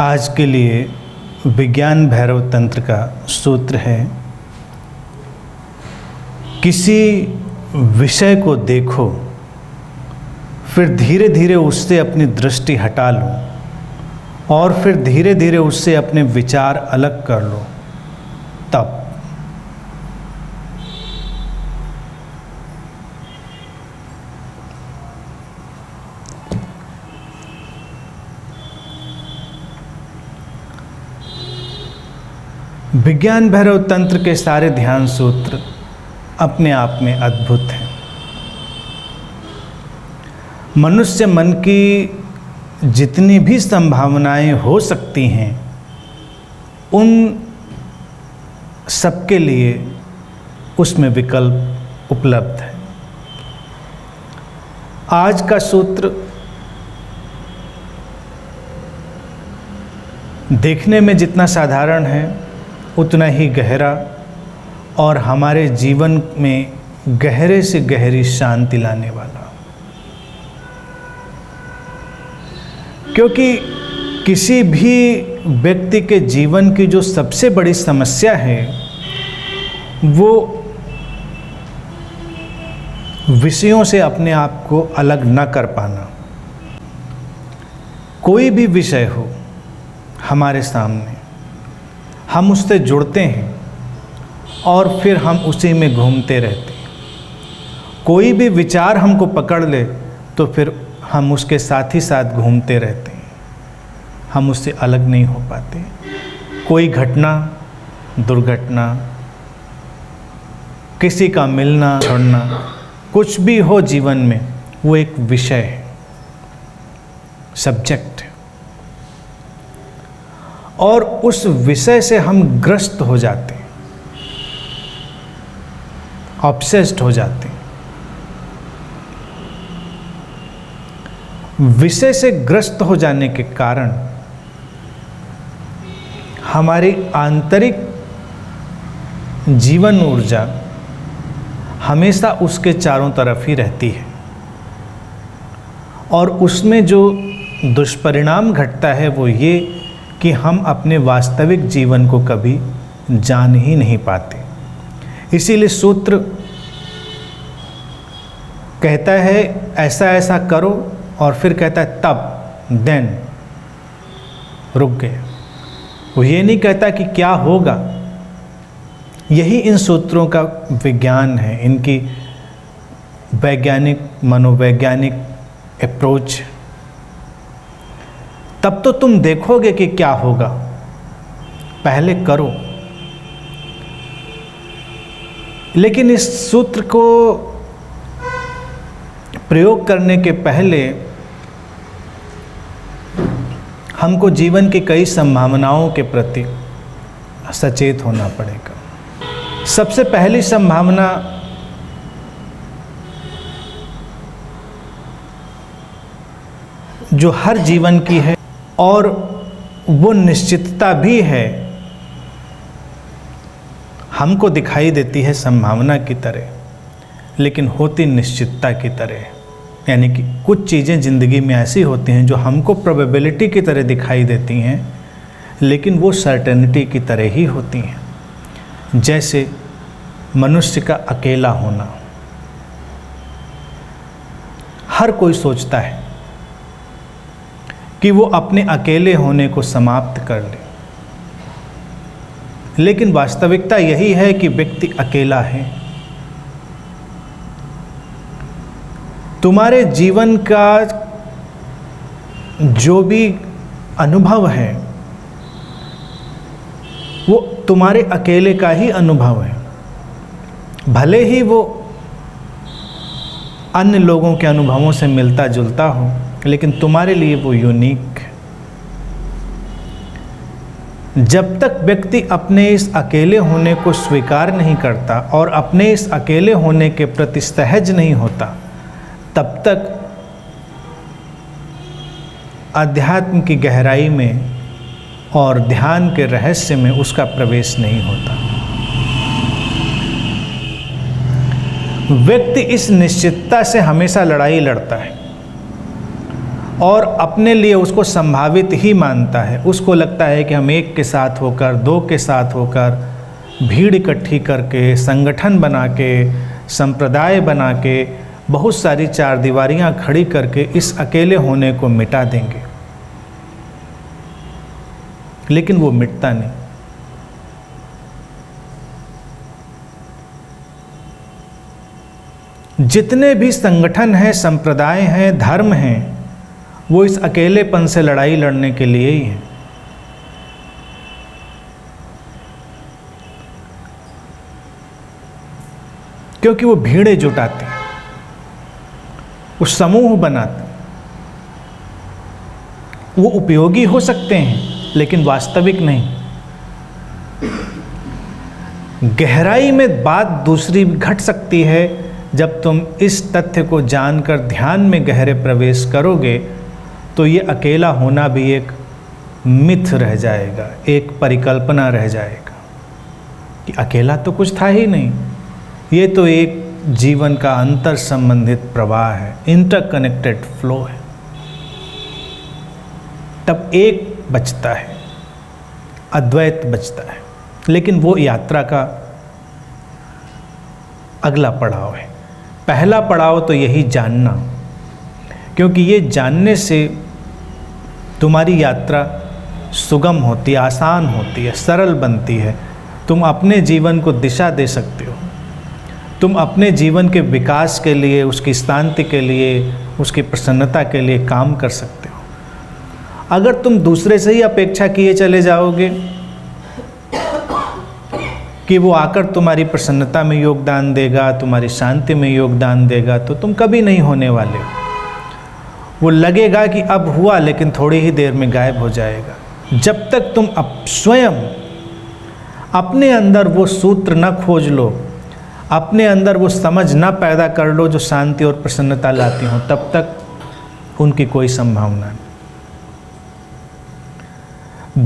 आज के लिए विज्ञान भैरव तंत्र का सूत्र है, किसी विषय को देखो फिर धीरे धीरे उससे अपनी दृष्टि हटा लो और फिर धीरे धीरे उससे अपने विचार अलग कर लो, तब विज्ञान भैरव तंत्र के सारे ध्यान सूत्र अपने आप में अद्भुत हैं। मनुष्य मन की जितनी भी संभावनाएं हो सकती हैं, उन सबके लिए उसमें विकल्प उपलब्ध है। आज का सूत्र देखने में जितना साधारण है उतना ही गहरा और हमारे जीवन में गहरे से गहरी शांति लाने वाला, क्योंकि किसी भी व्यक्ति के जीवन की जो सबसे बड़ी समस्या है वो विषयों से अपने आप को अलग न कर पाना। कोई भी विषय हो हमारे सामने, हम उससे जुड़ते हैं और फिर हम उसी में घूमते रहते हैं। कोई भी विचार हमको पकड़ ले तो फिर हम उसके साथ ही साथ घूमते रहते हैं, हम उससे अलग नहीं हो पाते। कोई घटना, दुर्घटना, किसी का मिलना छोड़ना, कुछ भी हो जीवन में, वो एक विषय है, सब्जेक्ट है, और उस विषय से हम ग्रस्त हो जाते हैं, ऑब्सेस्ड हो जाते हैं। विषय से ग्रस्त हो जाने के कारण हमारी आंतरिक जीवन ऊर्जा हमेशा उसके चारों तरफ ही रहती है और उसमें जो दुष्परिणाम घटता है वो ये कि हम अपने वास्तविक जीवन को कभी जान ही नहीं पाते। इसीलिए सूत्र कहता है ऐसा ऐसा करो और फिर कहता है तब, देन, रुक गए। वो ये नहीं कहता कि क्या होगा। यही इन सूत्रों का विज्ञान है, इनकी वैज्ञानिक मनोवैज्ञानिक अप्रोच। तब तो तुम देखोगे कि क्या होगा, पहले करो। लेकिन इस सूत्र को प्रयोग करने के पहले हमको जीवन की कई संभावनाओं के प्रति सचेत होना पड़ेगा। सबसे पहली संभावना जो हर जीवन की है और वो निश्चितता भी है, हमको दिखाई देती है संभावना की तरह, लेकिन होती निश्चितता की तरह। यानी कि कुछ चीज़ें ज़िंदगी में ऐसी होती हैं जो हमको प्रोबेबिलिटी की तरह दिखाई देती हैं, लेकिन वो सर्टेनिटी की तरह ही होती हैं। जैसे मनुष्य का अकेला होना, हर कोई सोचता है कि वो अपने अकेले होने को समाप्त कर ले, लेकिन वास्तविकता यही है कि व्यक्ति अकेला है। तुम्हारे जीवन का जो भी अनुभव है वो तुम्हारे अकेले का ही अनुभव है, भले ही वो अन्य लोगों के अनुभवों से मिलता जुलता हो, लेकिन तुम्हारे लिए वो यूनिक है। जब तक व्यक्ति अपने इस अकेले होने को स्वीकार नहीं करता और अपने इस अकेले होने के प्रति सहज नहीं होता, तब तक अध्यात्म की गहराई में और ध्यान के रहस्य में उसका प्रवेश नहीं होता। व्यक्ति इस निश्चितता से हमेशा लड़ाई लड़ता है और अपने लिए उसको संभावित ही मानता है। उसको लगता है कि हम एक के साथ होकर, दो के साथ होकर, भीड़ इकट्ठी करके, संगठन बना के, संप्रदाय बना के, बहुत सारी चार दीवारियां खड़ी करके इस अकेले होने को मिटा देंगे, लेकिन वो मिटता नहीं। जितने भी संगठन हैं, संप्रदाय हैं, धर्म हैं, वो इस अकेलेपन से लड़ाई लड़ने के लिए ही हैं। क्योंकि वो भीड़ें जुटाते हैं, वो समूह बनाते हैं। वो उपयोगी हो सकते हैं लेकिन वास्तविक नहीं। गहराई में बात दूसरी घट सकती है जब तुम इस तथ्य को जानकर ध्यान में गहरे प्रवेश करोगे, तो ये अकेला होना भी एक मिथ रह जाएगा, एक परिकल्पना रह जाएगा कि अकेला तो कुछ था ही नहीं। ये तो एक जीवन का अंतर संबंधित प्रवाह है, इंटरकनेक्टेड फ्लो है। तब एक बचता है, अद्वैत बचता है। लेकिन वो यात्रा का अगला पड़ाव है। पहला पड़ाव तो यही जानना, क्योंकि ये जानने से तुम्हारी यात्रा सुगम होती है, आसान होती है, सरल बनती है। तुम अपने जीवन को दिशा दे सकते हो। तुम अपने जीवन के विकास के लिए, उसकी शांति के लिए, उसकी प्रसन्नता के लिए काम कर सकते हो। अगर तुम दूसरे से ही अपेक्षा किए चले जाओगे कि वो आकर तुम्हारी प्रसन्नता में योगदान देगा, तुम्हारी शांति में योगदान देगा, तो तुम कभी नहीं होने वाले हो। वो लगेगा कि अब हुआ, लेकिन थोड़ी ही देर में गायब हो जाएगा। जब तक तुम स्वयं अपने अंदर वो सूत्र न खोज लो, अपने अंदर वो समझ न पैदा कर लो जो शांति और प्रसन्नता लाती हो, तब तक उनकी कोई संभावना नहीं।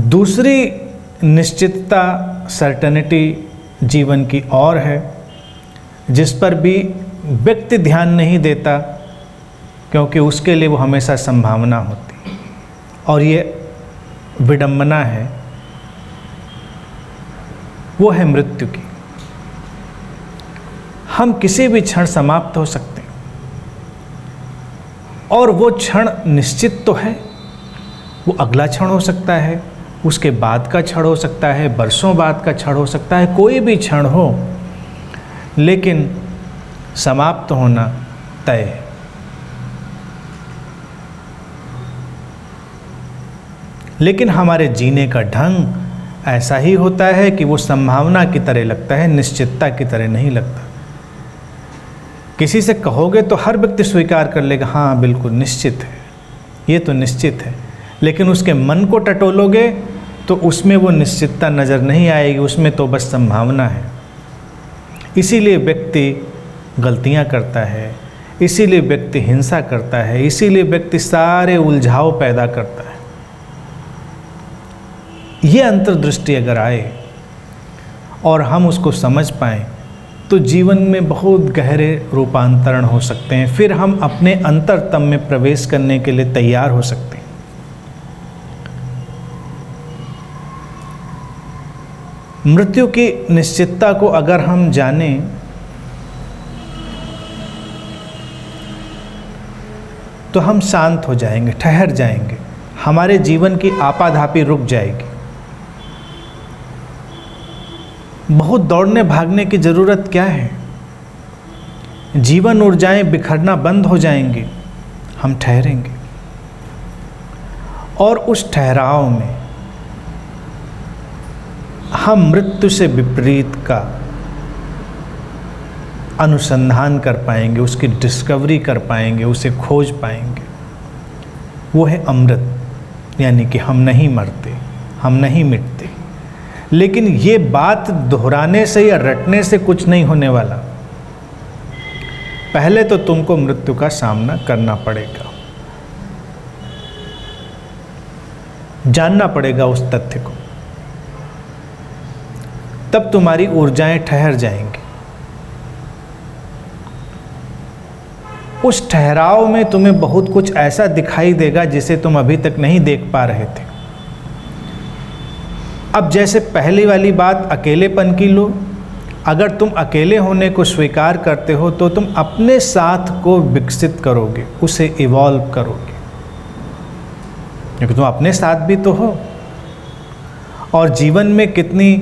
दूसरी निश्चितता, सर्टेनिटी जीवन की और है, जिस पर भी व्यक्ति ध्यान नहीं देता, क्योंकि उसके लिए वो हमेशा संभावना होती है। और ये विडंबना है, वो है मृत्यु की। हम किसी भी क्षण समाप्त हो सकते हैं, और वो क्षण निश्चित तो है। वो अगला क्षण हो सकता है, उसके बाद का क्षण हो सकता है, बरसों बाद का क्षण हो सकता है, कोई भी क्षण हो, लेकिन समाप्त होना तय है। लेकिन हमारे जीने का ढंग ऐसा ही होता है कि वो संभावना की तरह लगता है, निश्चितता की तरह नहीं लगता। किसी से कहोगे तो हर व्यक्ति स्वीकार कर लेगा, हाँ बिल्कुल निश्चित है, ये तो निश्चित है। लेकिन उसके मन को टटोलोगे तो उसमें वो निश्चितता नज़र नहीं आएगी, उसमें तो बस संभावना है। इसीलिए व्यक्ति गलतियाँ करता है, इसीलिए व्यक्ति हिंसा करता है, इसीलिए व्यक्ति सारे उलझाव पैदा करता है। ये अंतर्दृष्टि अगर आए और हम उसको समझ पाएं, तो जीवन में बहुत गहरे रूपांतरण हो सकते हैं। फिर हम अपने अंतरतम में प्रवेश करने के लिए तैयार हो सकते हैं। मृत्यु की निश्चितता को अगर हम जानें, तो हम शांत हो जाएंगे, ठहर जाएंगे, हमारे जीवन की आपाधापी रुक जाएगी। बहुत दौड़ने भागने की ज़रूरत क्या है? जीवन ऊर्जाएं बिखरना बंद हो जाएंगी, हम ठहरेंगे। और उस ठहराव में हम मृत्यु से विपरीत का अनुसंधान कर पाएंगे, उसकी डिस्कवरी कर पाएंगे, उसे खोज पाएंगे। वो है अमृत, यानी कि हम नहीं मरते, हम नहीं मिटते। लेकिन ये बात दोहराने से या रटने से कुछ नहीं होने वाला। पहले तो तुमको मृत्यु का सामना करना पड़ेगा, जानना पड़ेगा उस तथ्य को, तब तुम्हारी ऊर्जाएं ठहर जाएंगी। उस ठहराव में तुम्हें बहुत कुछ ऐसा दिखाई देगा जिसे तुम अभी तक नहीं देख पा रहे थे। अब जैसे पहली वाली बात अकेलेपन की लो, अगर तुम अकेले होने को स्वीकार करते हो तो तुम अपने साथ को विकसित करोगे, उसे इवॉल्व करोगे, क्योंकि तुम अपने साथ भी तो हो। और जीवन में कितनी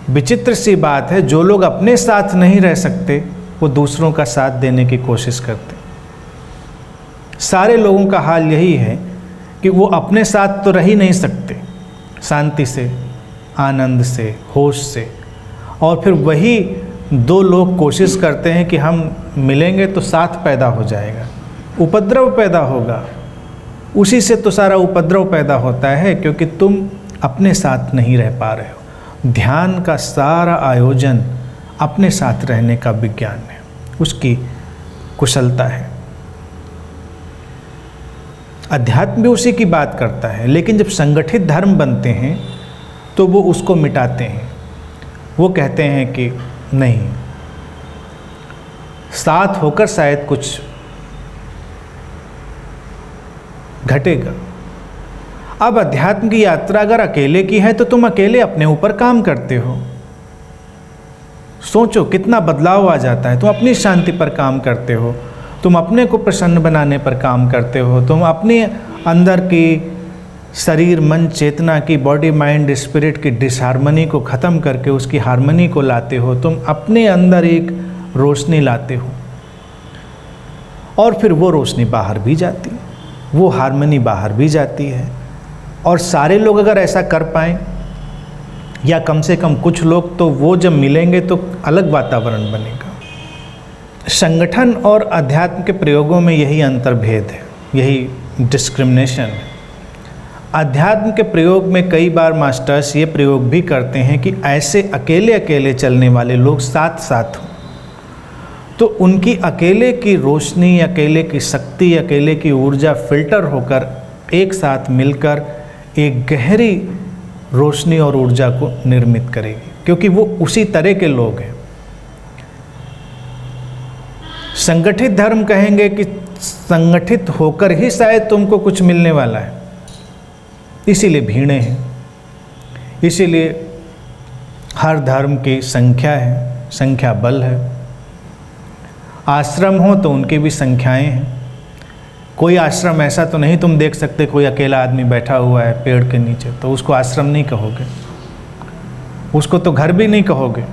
विचित्र सी बात है, जो लोग अपने साथ नहीं रह सकते वो दूसरों का साथ देने की कोशिश करते। सारे लोगों का हाल यही है कि वो अपने साथ तो रह ही नहीं सकते शांति से, आनंद से, होश से, और फिर वही दो लोग कोशिश करते हैं कि हम मिलेंगे तो साथ पैदा हो जाएगा, उपद्रव पैदा होगा। उसी से तो सारा उपद्रव पैदा होता है, क्योंकि तुम अपने साथ नहीं रह पा रहे हो। ध्यान का सारा आयोजन अपने साथ रहने का विज्ञान है, उसकी कुशलता है। अध्यात्म भी उसी की बात करता है, लेकिन जब संगठित धर्म बनते हैं तो वो उसको मिटाते हैं। वो कहते हैं कि नहीं, साथ होकर शायद कुछ घटेगा। अब अध्यात्म की यात्रा अगर अकेले की है तो तुम अकेले अपने ऊपर काम करते हो। सोचो कितना बदलाव आ जाता है। तुम अपनी शांति पर काम करते हो, तुम अपने को प्रसन्न बनाने पर काम करते हो, तुम अपने अंदर की शरीर मन चेतना की, बॉडी माइंड स्पिरिट की डिसहार्मनी को ख़त्म करके उसकी हार्मनी को लाते हो। तुम अपने अंदर एक रोशनी लाते हो और फिर वो रोशनी बाहर भी जाती है, वो हार्मनी बाहर भी जाती है। और सारे लोग अगर ऐसा कर पाएँ, या कम से कम कुछ लोग, तो वो जब मिलेंगे तो अलग वातावरण बनेगा। संगठन और अध्यात्म के प्रयोगों में यही अंतर्भेद है, यही डिस्क्रिमिनेशन है। अध्यात्म के प्रयोग में कई बार मास्टर्स ये प्रयोग भी करते हैं कि ऐसे अकेले अकेले चलने वाले लोग साथ साथ हों, तो उनकी अकेले की रोशनी, अकेले की शक्ति, अकेले की ऊर्जा फिल्टर होकर एक साथ मिलकर एक गहरी रोशनी और ऊर्जा को निर्मित करेगी, क्योंकि वो उसी तरह के लोग हैं। संगठित धर्म कहेंगे कि संगठित होकर ही शायद तुमको कुछ मिलने वाला है, इसीलिए भीड़ें हैं, इसीलिए हर धर्म की संख्या है, संख्या बल है। आश्रम हो तो उनकी भी संख्याएं हैं। कोई आश्रम ऐसा तो नहीं तुम देख सकते कोई अकेला आदमी बैठा हुआ है पेड़ के नीचे, तो उसको आश्रम नहीं कहोगे, उसको तो घर भी नहीं कहोगे।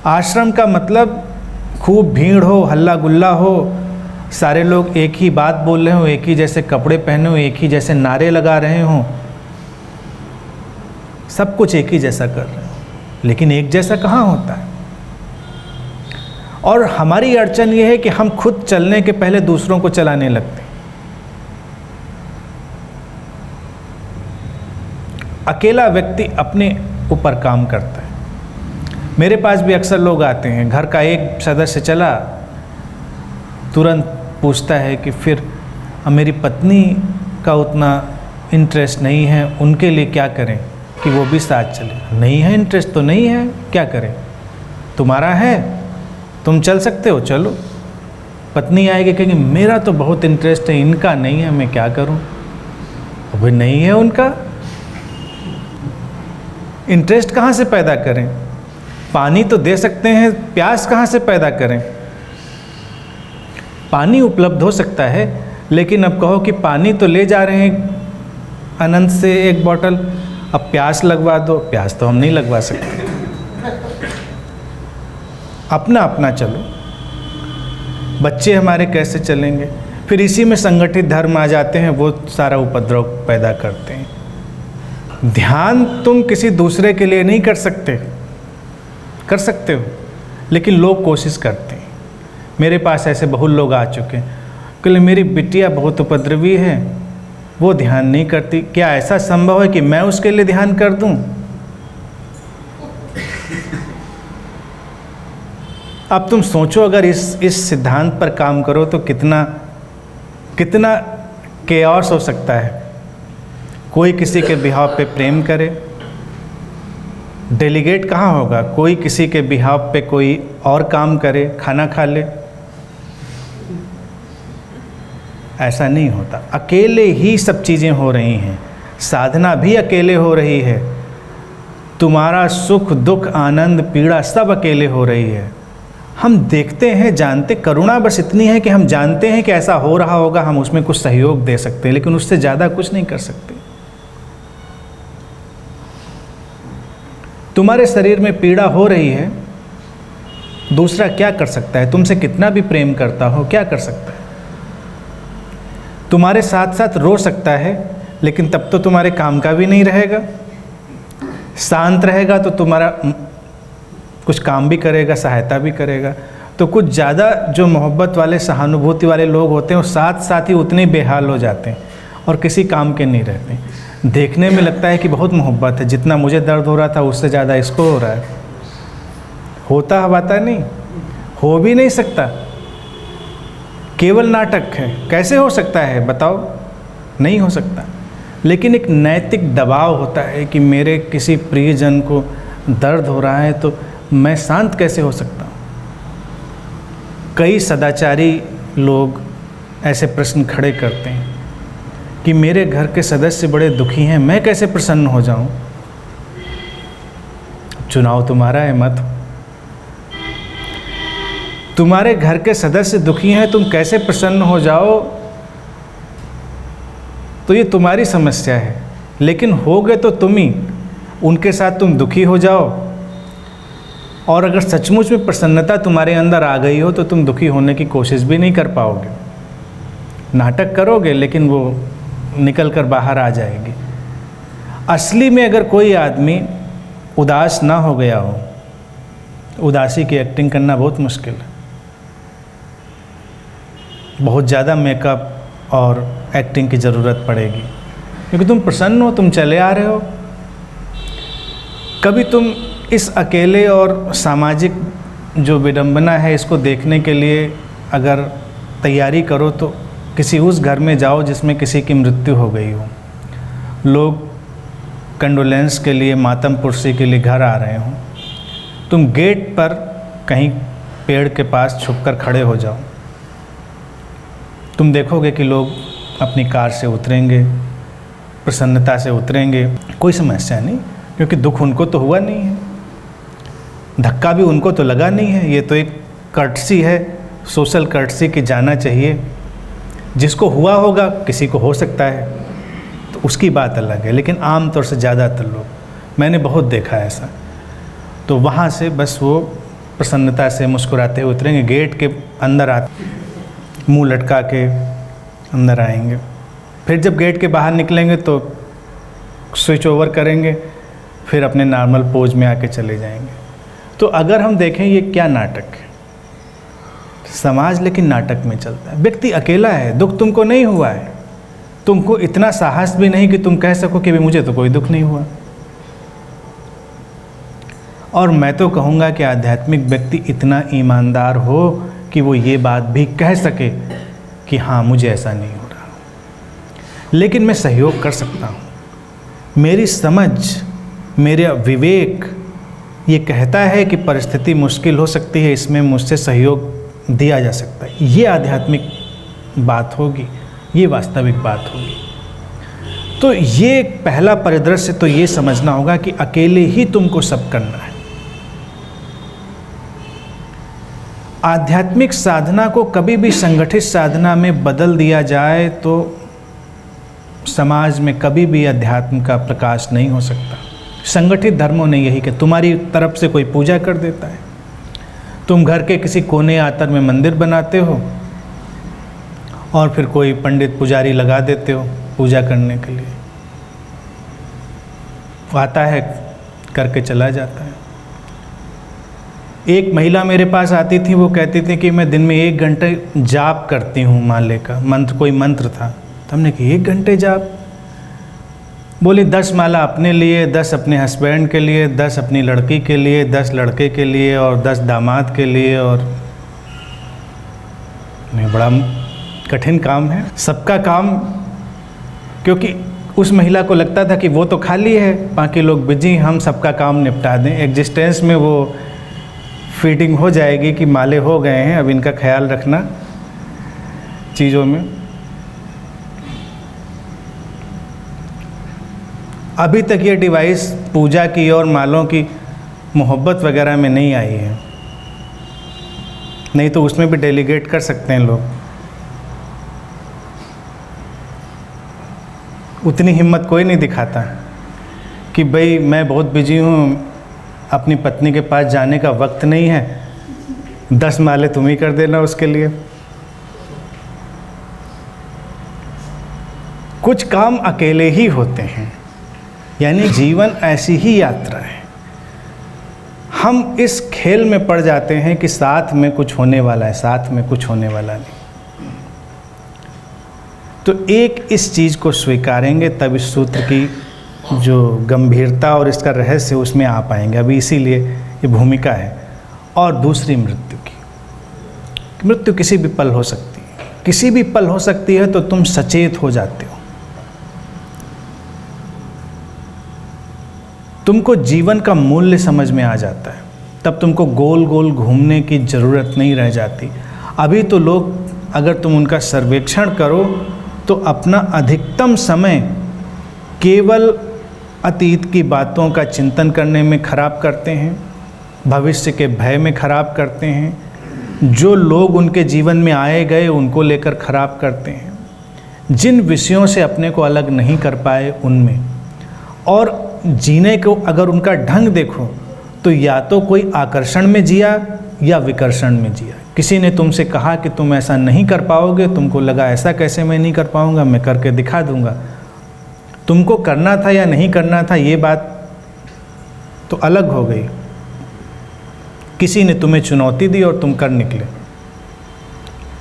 आश्रम का मतलब खूब भीड़ हो, हल्ला गुल्ला हो, सारे लोग एक ही बात बोल रहे हो, एक ही जैसे कपड़े पहने हो, एक ही जैसे नारे लगा रहे हो, सब कुछ एक ही जैसा कर रहे हो, लेकिन एक जैसा कहाँ होता है। और हमारी अड़चन ये है कि हम खुद चलने के पहले दूसरों को चलाने लगते हैं। अकेला व्यक्ति अपने ऊपर काम करता है। मेरे पास भी अक्सर लोग आते हैं, घर का एक सदस्य चला, तुरंत पूछता है कि फिर मेरी पत्नी का उतना इंटरेस्ट नहीं है, उनके लिए क्या करें कि वो भी साथ चले। नहीं है इंटरेस्ट तो नहीं है, क्या करें, तुम्हारा है, तुम चल सकते हो, चलो। पत्नी आएगी, कहेंगे मेरा तो बहुत इंटरेस्ट है, इनका नहीं है, मैं क्या करूं। अभी नहीं है उनका, इंटरेस्ट कहाँ से पैदा करें। पानी तो दे सकते हैं, प्यास कहाँ से पैदा करें। पानी उपलब्ध हो सकता है, लेकिन अब कहो कि पानी तो ले जा रहे हैं अनंत से एक बोतल, अब प्यास लगवा दो, प्यास तो हम नहीं लगवा सकते। अपना अपना चलो। बच्चे हमारे कैसे चलेंगे। फिर इसी में संगठित धर्म आ जाते हैं, वो सारा उपद्रव पैदा करते हैं। ध्यान तुम किसी दूसरे के लिए नहीं कर सकते, कर सकते हो, लेकिन लोग कोशिश करते हैं। मेरे पास ऐसे बहुत लोग आ चुके हैं कि मेरी बिटिया बहुत उपद्रवी है, वो ध्यान नहीं करती, क्या ऐसा संभव है कि मैं उसके लिए ध्यान कर दूं। अब तुम सोचो, अगर इस सिद्धांत पर काम करो तो कितना केओस हो सकता है। कोई किसी के बिहाव पे प्रेम करे, डेलीगेट कहाँ होगा? कोई किसी के बिहाफ पे कोई और काम करे, खाना खा ले, ऐसा नहीं होता। अकेले ही सब चीज़ें हो रही हैं, साधना भी अकेले हो रही है, तुम्हारा सुख दुख आनंद पीड़ा सब अकेले हो रही है। हम देखते हैं, जानते, करुणा बस इतनी है कि हम जानते हैं कि ऐसा हो रहा होगा, हम उसमें कुछ सहयोग दे सकते हैं, लेकिन उससे ज़्यादा कुछ नहीं कर सकते। तुम्हारे शरीर में पीड़ा हो रही है, दूसरा क्या कर सकता है? तुमसे कितना भी प्रेम करता हो, क्या कर सकता है? तुम्हारे साथ साथ रो सकता है, लेकिन तब तो तुम्हारे काम का भी नहीं रहेगा। शांत रहेगा तो तुम्हारा कुछ काम भी करेगा, सहायता भी करेगा। तो कुछ ज़्यादा जो मोहब्बत वाले, सहानुभूति वाले लोग होते हैं, वो साथ साथ ही उतने बेहाल हो जाते हैं और किसी काम के नहीं रहते। देखने में लगता है कि बहुत मोहब्बत है, जितना मुझे दर्द हो रहा था उससे ज़्यादा इसको हो रहा है। होता हवाता नहीं, हो भी नहीं सकता, केवल नाटक है। कैसे हो सकता है बताओ? नहीं हो सकता। लेकिन एक नैतिक दबाव होता है कि मेरे किसी प्रियजन को दर्द हो रहा है तो मैं शांत कैसे हो सकता हूँ। कई सदाचारी लोग ऐसे प्रश्न खड़े करते हैं कि मेरे घर के सदस्य बड़े दुखी हैं, मैं कैसे प्रसन्न हो जाऊं। चुनाव तुम्हारा है, मत। तुम्हारे घर के सदस्य दुखी हैं, तुम कैसे प्रसन्न हो जाओ तो ये तुम्हारी समस्या है। लेकिन हो गए तो तुम ही, उनके साथ तुम दुखी हो जाओ, और अगर सचमुच में प्रसन्नता तुम्हारे अंदर आ गई हो तो तुम दुखी होने की कोशिश भी नहीं कर पाओगे। नाटक करोगे लेकिन वो निकल कर बाहर आ जाएगी। असली में अगर कोई आदमी उदास ना हो गया हो, उदासी की एक्टिंग करना बहुत मुश्किल है। बहुत ज़्यादा मेकअप और एक्टिंग की ज़रूरत पड़ेगी, क्योंकि तुम प्रसन्न हो, तुम चले आ रहे हो। कभी तुम इस अकेले और सामाजिक जो विडंबना है इसको देखने के लिए अगर तैयारी करो तो किसी उस घर में जाओ जिसमें किसी की मृत्यु हो गई हो, लोग कंडोलेंस के लिए, मातम पुरसी के लिए घर आ रहे हों। तुम गेट पर कहीं पेड़ के पास छुपकर खड़े हो जाओ, तुम देखोगे कि लोग अपनी कार से उतरेंगे, प्रसन्नता से उतरेंगे, कोई समस्या नहीं, क्योंकि दुख उनको तो हुआ नहीं है, धक्का भी उनको तो लगा नहीं है। ये तो एक कर्टसी है, सोशल कर्टसी की जाना चाहिए। जिसको हुआ होगा, किसी को हो सकता है तो उसकी बात अलग है, लेकिन आम तौर से ज़्यादातर लोग, मैंने बहुत देखा है ऐसा, तो वहाँ से बस वो प्रसन्नता से मुस्कुराते हुए उतरेंगे, गेट के अंदर आते मुंह लटका के अंदर आएंगे। फिर जब गेट के बाहर निकलेंगे तो स्विच ओवर करेंगे, फिर अपने नॉर्मल पोज में आके चले जाएंगे। तो अगर हम देखें ये क्या नाटक है, समाज लेकिन नाटक में चलता है। व्यक्ति अकेला है, दुख तुमको नहीं हुआ है, तुमको इतना साहस भी नहीं कि तुम कह सको कि मुझे तो कोई दुख नहीं हुआ। और मैं तो कहूँगा कि आध्यात्मिक व्यक्ति इतना ईमानदार हो कि वो ये बात भी कह सके कि हाँ मुझे ऐसा नहीं हो रहा, लेकिन मैं सहयोग कर सकता हूँ। मेरी समझ, मेरा विवेक ये कहता है कि परिस्थिति मुश्किल हो सकती है, इसमें मुझसे सहयोग दिया जा सकता है। ये आध्यात्मिक बात होगी, ये वास्तविक बात होगी। तो ये पहला परिदृश्य तो ये समझना होगा कि अकेले ही तुमको सब करना है। आध्यात्मिक साधना को कभी भी संगठित साधना में बदल दिया जाए तो समाज में कभी भी अध्यात्म का प्रकाश नहीं हो सकता। संगठित धर्मों ने यही कि तुम्हारी तरफ से कोई पूजा कर देता है, तुम घर के किसी कोने आतर में मंदिर बनाते हो और फिर कोई पंडित पुजारी लगा देते हो पूजा करने के लिए, आता है करके चला जाता है। एक महिला मेरे पास आती थी, वो कहती थी कि मैं दिन में 1 घंटे जाप करती हूँ माले का मंत्र, कोई मंत्र था। तो हमने कहा 1 घंटे जाप? बोली 10 माला अपने लिए, 10 अपने हस्बैंड के लिए, 10 अपनी लड़की के लिए, 10 लड़के के लिए और 10 दामाद के लिए। और नहीं, बड़ा कठिन काम है सबका काम, क्योंकि उस महिला को लगता था कि वो तो खाली है, बाकी लोग बिजी, हम सबका काम निपटा दें, एग्जिस्टेंस में वो फीडिंग हो जाएगी कि माले हो गए हैं, अब इनका ख्याल रखना चीज़ों में। अभी तक ये डिवाइस पूजा की और मालों की मोहब्बत वगैरह में नहीं आई है, नहीं तो उसमें भी डेलीगेट कर सकते हैं लोग। उतनी हिम्मत कोई नहीं दिखाता कि भाई मैं बहुत बिजी हूँ, अपनी पत्नी के पास जाने का वक्त नहीं है, 10 माले तुम ही कर देना उसके लिए। कुछ काम अकेले ही होते हैं, यानी जीवन ऐसी ही यात्रा है। हम इस खेल में पड़ जाते हैं कि साथ में कुछ होने वाला है, साथ में कुछ होने वाला नहीं। तो एक इस चीज़ को स्वीकारेंगे तब इस सूत्र की जो गंभीरता और इसका रहस्य उसमें आ पाएंगे। अभी इसीलिए ये भूमिका है। और दूसरी मृत्यु की, मृत्यु किसी भी पल हो सकती है, किसी भी पल हो सकती है, तो तुम सचेत हो जाते हो। तुमको जीवन का मूल्य समझ में आ जाता है, तब तुमको गोल गोल घूमने की ज़रूरत नहीं रह जाती। अभी तो लोग, अगर तुम उनका सर्वेक्षण करो तो अपना अधिकतम समय केवल अतीत की बातों का चिंतन करने में खराब करते हैं, भविष्य के भय में खराब करते हैं, जो लोग उनके जीवन में आए गए उनको लेकर खराब करते हैं, जिन विषयों से अपने को अलग नहीं कर पाए उनमें। और जीने को अगर उनका ढंग देखो तो या तो कोई आकर्षण में जिया या विकर्षण में जिया। किसी ने तुमसे कहा कि तुम ऐसा नहीं कर पाओगे, तुमको लगा ऐसा कैसे मैं नहीं कर पाऊंगा, मैं करके दिखा दूंगा। तुमको करना था या नहीं करना था ये बात तो अलग हो गई। किसी ने तुम्हें चुनौती दी और तुम कर निकले,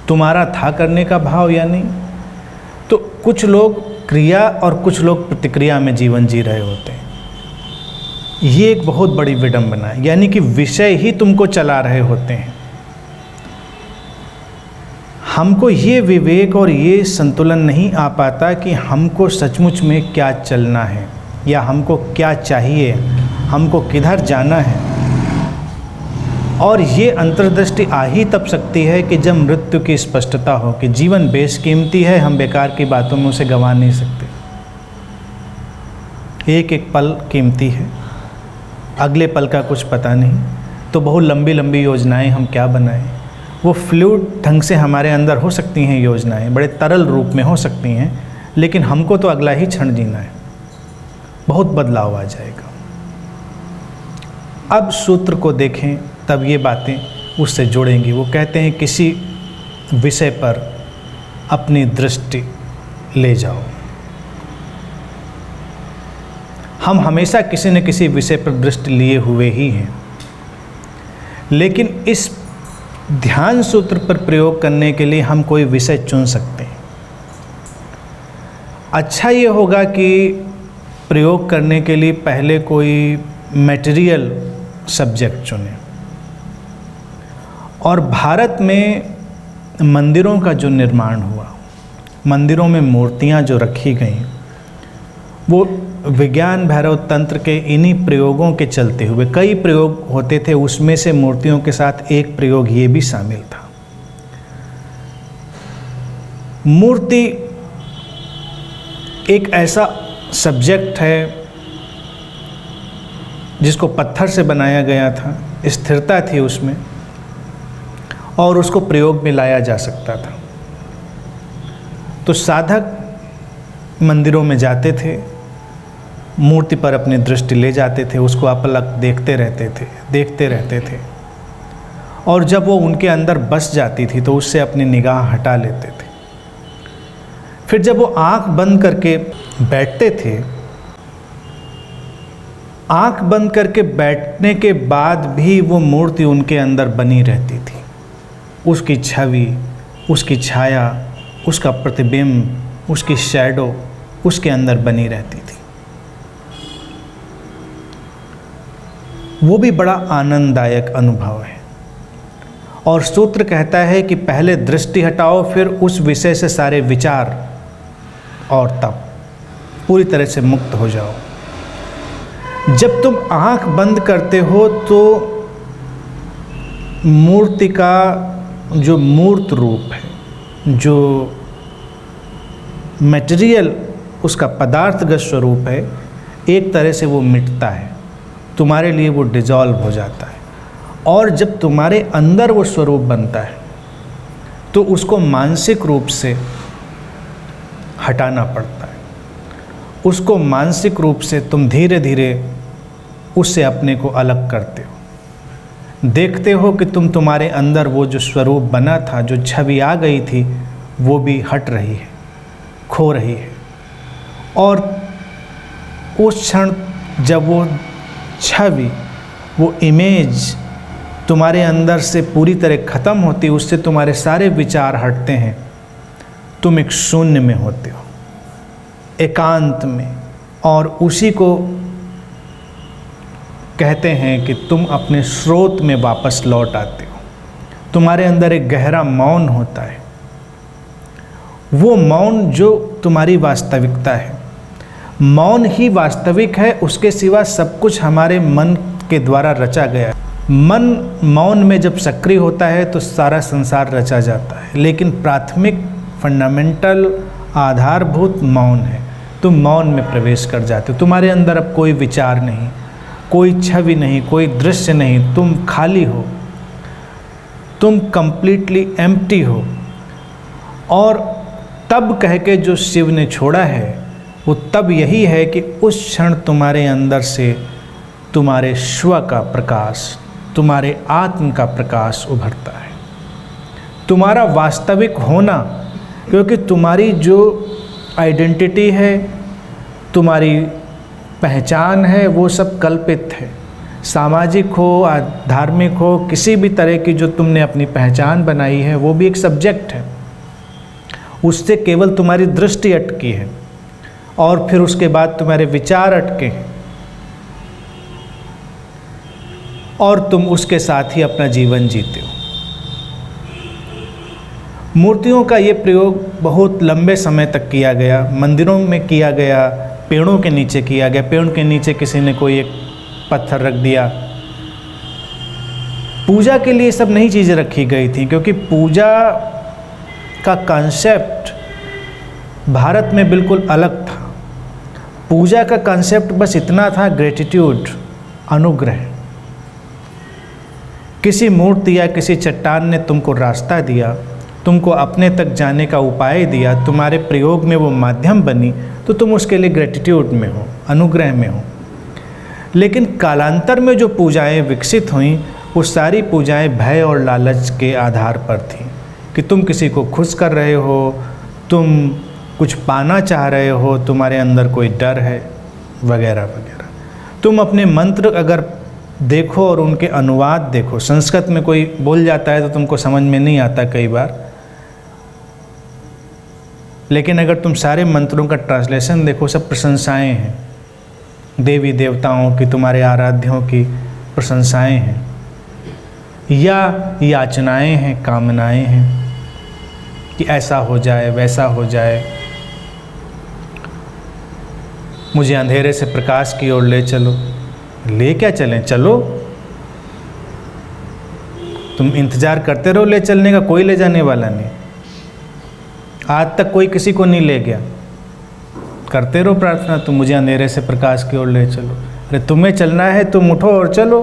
तुम्हारा था करने का भाव या नहीं। तो कुछ लोग क्रिया और कुछ लोग प्रतिक्रिया में जीवन जी रहे होते हैं। ये एक बहुत बड़ी विडंबना है, यानी कि विषय ही तुमको चला रहे होते हैं। हमको ये विवेक और ये संतुलन नहीं आ पाता कि हमको सचमुच में क्या चलना है या हमको क्या चाहिए, हमको किधर जाना है। और ये अंतर्दृष्टि आ ही तब सकती है कि जब मृत्यु की स्पष्टता हो कि जीवन बेशकीमती है, हम बेकार की बातों में उसे गंवा नहीं सकते। एक एक पल कीमती है, अगले पल का कुछ पता नहीं। तो बहुत लंबी लंबी योजनाएं हम क्या बनाएं। वो फ्लूइड ढंग से हमारे अंदर हो सकती हैं योजनाएं, बड़े तरल रूप में हो सकती हैं, लेकिन हमको तो अगला ही क्षण जीना है। बहुत बदलाव आ जाएगा। अब सूत्र को देखें तब ये बातें उससे जुड़ेंगी। वो कहते हैं किसी विषय पर अपनी दृष्टि ले जाओ। हम हमेशा किसी न किसी विषय पर दृष्टि लिए हुए ही हैं, लेकिन इस ध्यान सूत्र पर प्रयोग करने के लिए हम कोई विषय चुन सकते हैं। अच्छा ये होगा कि प्रयोग करने के लिए पहले कोई मटेरियल सब्जेक्ट चुनें। और भारत में मंदिरों का जो निर्माण हुआ, मंदिरों में मूर्तियां जो रखी गई, वो विज्ञान भैरव तंत्र के इन्हीं प्रयोगों के चलते हुए कई प्रयोग होते थे। उसमें से मूर्तियों के साथ एक प्रयोग ये भी शामिल था। मूर्ति एक ऐसा सब्जेक्ट है जिसको पत्थर से बनाया गया था, स्थिरता थी उसमें और उसको प्रयोग में लाया जा सकता था। तो साधक मंदिरों में जाते थे, मूर्ति पर अपनी दृष्टि ले जाते थे, उसको अपलक देखते रहते थे और जब वो उनके अंदर बस जाती थी तो उससे अपनी निगाह हटा लेते थे। फिर जब वो आंख बंद करके बैठते थे, आंख बंद करके बैठने के बाद भी वो मूर्ति उनके अंदर बनी रहती थी। उसकी छवि, उसकी छाया, उसका प्रतिबिंब, उसकी शैडो उसके अंदर बनी रहती थी। वो भी बड़ा आनंददायक अनुभव है। और सूत्र कहता है कि पहले दृष्टि हटाओ, फिर उस विषय से सारे विचार, और तब पूरी तरह से मुक्त हो जाओ। जब तुम आँख बंद करते हो तो मूर्ति का जो मूर्त रूप है, जो मटेरियल उसका पदार्थगत स्वरूप है, एक तरह से वो मिटता है, तुम्हारे लिए वो डिजॉल्व हो जाता है। और जब तुम्हारे अंदर वो स्वरूप बनता है तो उसको मानसिक रूप से हटाना पड़ता है। उसको मानसिक रूप से तुम धीरे धीरे उससे अपने को अलग करते हो। देखते हो कि तुम्हारे अंदर वो जो स्वरूप बना था, जो छवि आ गई थी, वो भी हट रही है, खो रही है। और उस क्षण जब वो छवि, वो इमेज तुम्हारे अंदर से पूरी तरह ख़त्म होती है, उससे तुम्हारे सारे विचार हटते हैं, तुम एक शून्य में होते हो, एकांत में। और उसी को कहते हैं कि तुम अपने स्रोत में वापस लौट आते हो। तुम्हारे अंदर एक गहरा मौन होता है, वो मौन जो तुम्हारी वास्तविकता है। मौन ही वास्तविक है, उसके सिवा सब कुछ हमारे मन के द्वारा रचा गया है। मन मौन में जब सक्रिय होता है तो सारा संसार रचा जाता है, लेकिन प्राथमिक फंडामेंटल आधारभूत मौन है। तुम मौन में प्रवेश कर जाते हो। तुम्हारे अंदर अब कोई विचार नहीं, कोई छवि नहीं, कोई दृश्य नहीं, तुम खाली हो, तुम कंप्लीटली एम्प्टी हो। और तब कह के जो शिव ने छोड़ा है वो तब यही है कि उस क्षण तुम्हारे अंदर से तुम्हारे स्व का प्रकाश, तुम्हारे आत्म का प्रकाश उभरता है, तुम्हारा वास्तविक होना। क्योंकि तुम्हारी जो आइडेंटिटी है, तुम्हारी पहचान है, वो सब कल्पित है। सामाजिक हो, धार्मिक हो, किसी भी तरह की जो तुमने अपनी पहचान बनाई है, वो भी एक सब्जेक्ट है। उससे केवल तुम्हारी दृष्टि अटकी है और फिर उसके बाद तुम्हारे विचार अटके हैं और तुम उसके साथ ही अपना जीवन जीते हो। मूर्तियों का ये प्रयोग बहुत लंबे समय तक किया गया, मंदिरों में किया गया, पेड़ों के नीचे किया गया। पेड़ के नीचे किसी ने कोई एक पत्थर रख दिया। पूजा के लिए सब नई चीज़ें रखी गई थी, क्योंकि पूजा का कॉन्सेप्ट भारत में बिल्कुल अलग था। पूजा का कॉन्सेप्ट बस इतना था, ग्रेटिट्यूड, अनुग्रह। किसी मूर्ति या किसी चट्टान ने तुमको रास्ता दिया, तुमको अपने तक जाने का उपाय दिया, तुम्हारे प्रयोग में वो माध्यम बनी, तो तुम उसके लिए ग्रेटिट्यूड में हो, अनुग्रह में हो। लेकिन कालांतर में जो पूजाएं विकसित हुईं, वो सारी पूजाएं भय और लालच के आधार पर थीं कि तुम किसी को खुश कर रहे हो, तुम कुछ पाना चाह रहे हो, तुम्हारे अंदर कोई डर है, वगैरह वगैरह। तुम अपने मंत्र अगर देखो और उनके अनुवाद देखो, संस्कृत में कोई बोल जाता है तो तुमको समझ में नहीं आता कई बार, लेकिन अगर तुम सारे मंत्रों का ट्रांसलेशन देखो, सब प्रशंसाएं हैं, देवी देवताओं की, तुम्हारे आराध्यों की प्रशंसाएं हैं या याचनाएं हैं, कामनाएं हैं कि ऐसा हो जाए, वैसा हो जाए, मुझे अंधेरे से प्रकाश की ओर ले चलो। ले क्या चलें, चलो, तुम इंतज़ार करते रहो ले चलने का, कोई ले जाने वाला नहीं। आज तक कोई किसी को नहीं ले गया। करते रहो प्रार्थना, तुम मुझे अंधेरे से प्रकाश की ओर ले चलो। अरे तुम्हें चलना है, तुम उठो और चलो।